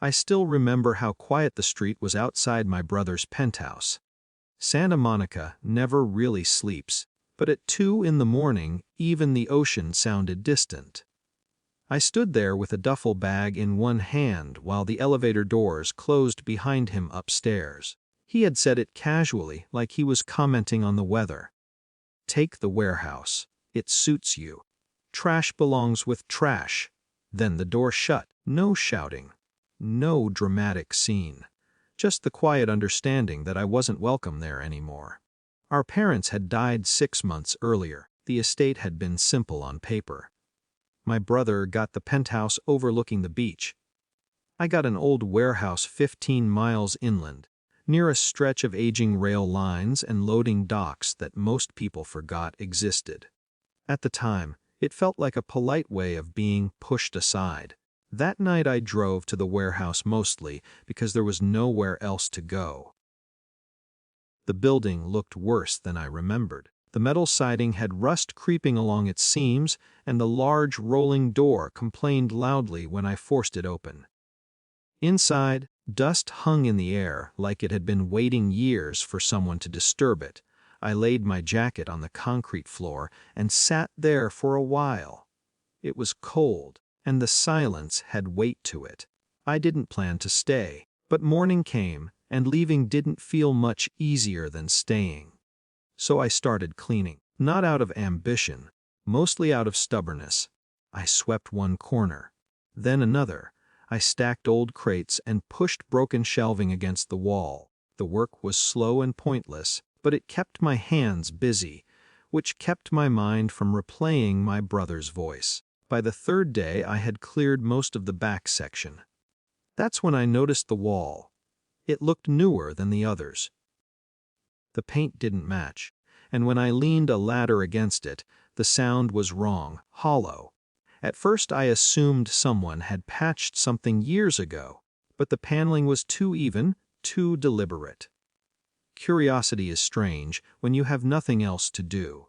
I still remember how quiet the street was outside my brother's penthouse. Santa Monica never really sleeps, but at 2 in the morning, even the ocean sounded distant. I stood there with a duffel bag in one hand while the elevator doors closed behind him upstairs. He had said it casually, like he was commenting on the weather. "Take the warehouse. It suits you. Trash belongs with trash." Then the door shut. No shouting. No dramatic scene. Just the quiet understanding that I wasn't welcome there anymore. Our parents had died 6 months earlier. The estate had been simple on paper. My brother got the penthouse overlooking the beach. I got an old warehouse 15 miles inland, near a stretch of aging rail lines and loading docks that most people forgot existed. At the time, it felt like a polite way of being pushed aside. That night I drove to the warehouse mostly because there was nowhere else to go. The building looked worse than I remembered. The metal siding had rust creeping along its seams, and the large rolling door complained loudly when I forced it open. Inside, dust hung in the air like it had been waiting years for someone to disturb it. I laid my jacket on the concrete floor and sat there for a while. It was cold, and the silence had weight to it. I didn't plan to stay, but morning came, and leaving didn't feel much easier than staying. So I started cleaning, not out of ambition, mostly out of stubbornness. I swept one corner, then another. I stacked old crates and pushed broken shelving against the wall. The work was slow and pointless, but it kept my hands busy, which kept my mind from replaying my brother's voice. By the 3rd day, I had cleared most of the back section. That's when I noticed the wall. It looked newer than the others. The paint didn't match, and when I leaned a ladder against it, the sound was wrong, hollow. At first I assumed someone had patched something years ago, but the paneling was too even, too deliberate. Curiosity is strange when you have nothing else to do.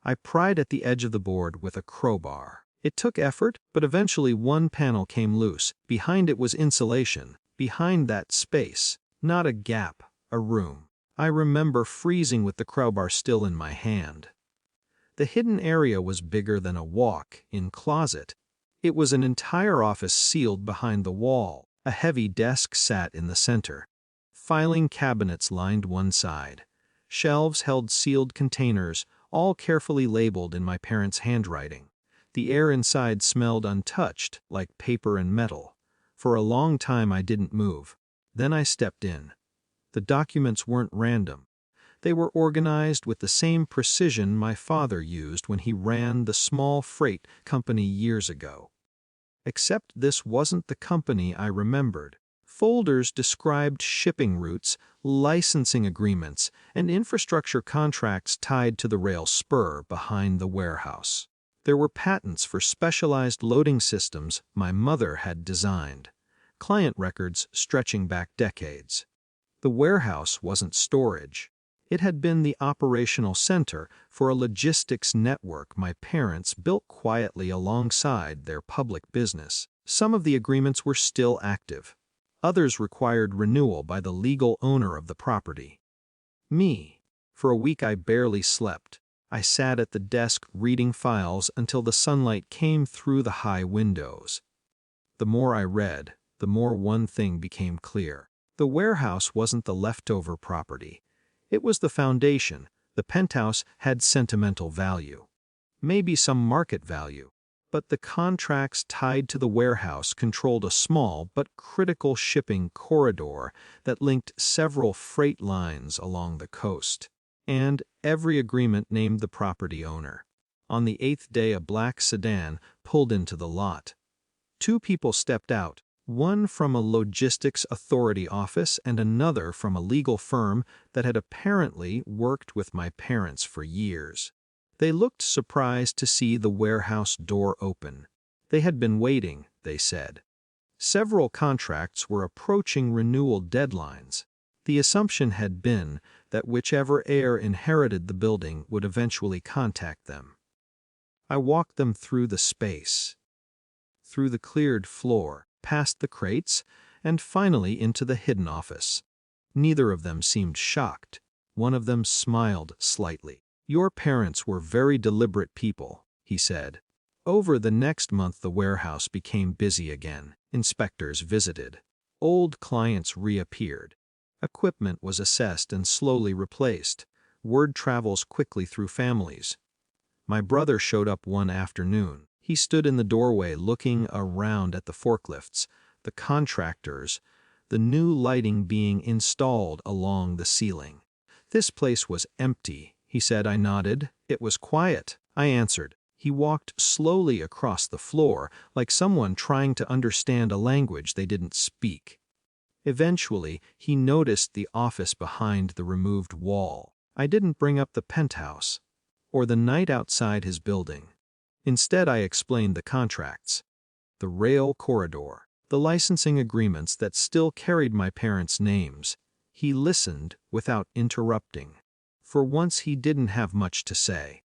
I pried at the edge of the board with a crowbar. It took effort, but eventually one panel came loose. Behind it was insulation. Behind that space, not a gap, a room. I remember freezing with the crowbar still in my hand. The hidden area was bigger than a walk-in closet. It was an entire office sealed behind the wall. A heavy desk sat in the center. Filing cabinets lined one side. Shelves held sealed containers, all carefully labeled in my parents' handwriting. The air inside smelled untouched, like paper and metal. For a long time I didn't move. Then I stepped in. The documents weren't random. They were organized with the same precision my father used when he ran the small freight company years ago. Except this wasn't the company I remembered. Folders described shipping routes, licensing agreements, and infrastructure contracts tied to the rail spur behind the warehouse. There were patents for specialized loading systems my mother had designed, client records stretching back decades. The warehouse wasn't storage. It had been the operational center for a logistics network my parents built quietly alongside their public business. Some of the agreements were still active. Others required renewal by the legal owner of the property. Me. For a week I barely slept. I sat at the desk reading files until the sunlight came through the high windows. The more I read, the more one thing became clear. The warehouse wasn't the leftover property. It was the foundation. The penthouse had sentimental value. Maybe some market value. But the contracts tied to the warehouse controlled a small but critical shipping corridor that linked several freight lines along the coast. And every agreement named the property owner. On the 8th day, a black sedan pulled into the lot. 2 people stepped out. One from a logistics authority office and another from a legal firm that had apparently worked with my parents for years. They looked surprised to see the warehouse door open. They had been waiting, they said. Several contracts were approaching renewal deadlines. The assumption had been that whichever heir inherited the building would eventually contact them. I walked them through the space. Through the cleared floor, past the crates, and finally into the hidden office. Neither of them seemed shocked. One of them smiled slightly. "Your parents were very deliberate people," he said. Over the next month the warehouse became busy again. Inspectors visited. Old clients reappeared. Equipment was assessed and slowly replaced. Word travels quickly through families. My brother showed up one afternoon. He stood in the doorway looking around at the forklifts, the contractors, the new lighting being installed along the ceiling. "This place was empty," he said. I nodded. "It was quiet," I answered. He walked slowly across the floor, like someone trying to understand a language they didn't speak. Eventually, he noticed the office behind the removed wall. I didn't bring up the penthouse, or the night outside his building. Instead, I explained the contracts, the rail corridor, the licensing agreements that still carried my parents' names. He listened without interrupting. For once, he didn't have much to say.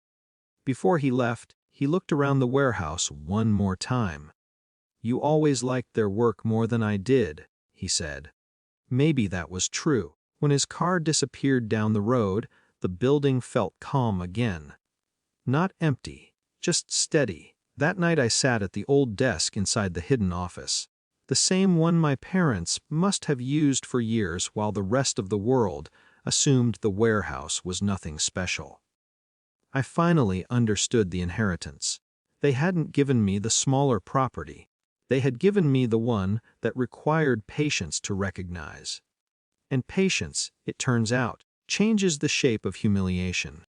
Before he left, he looked around the warehouse one more time. "You always liked their work more than I did," he said. Maybe that was true. When his car disappeared down the road, the building felt calm again. Not empty, just steady. That night I sat at the old desk inside the hidden office. The same one my parents must have used for years while the rest of the world assumed the warehouse was nothing special. I finally understood the inheritance. They hadn't given me the smaller property. They had given me the one that required patience to recognize. And patience, it turns out, changes the shape of humiliation.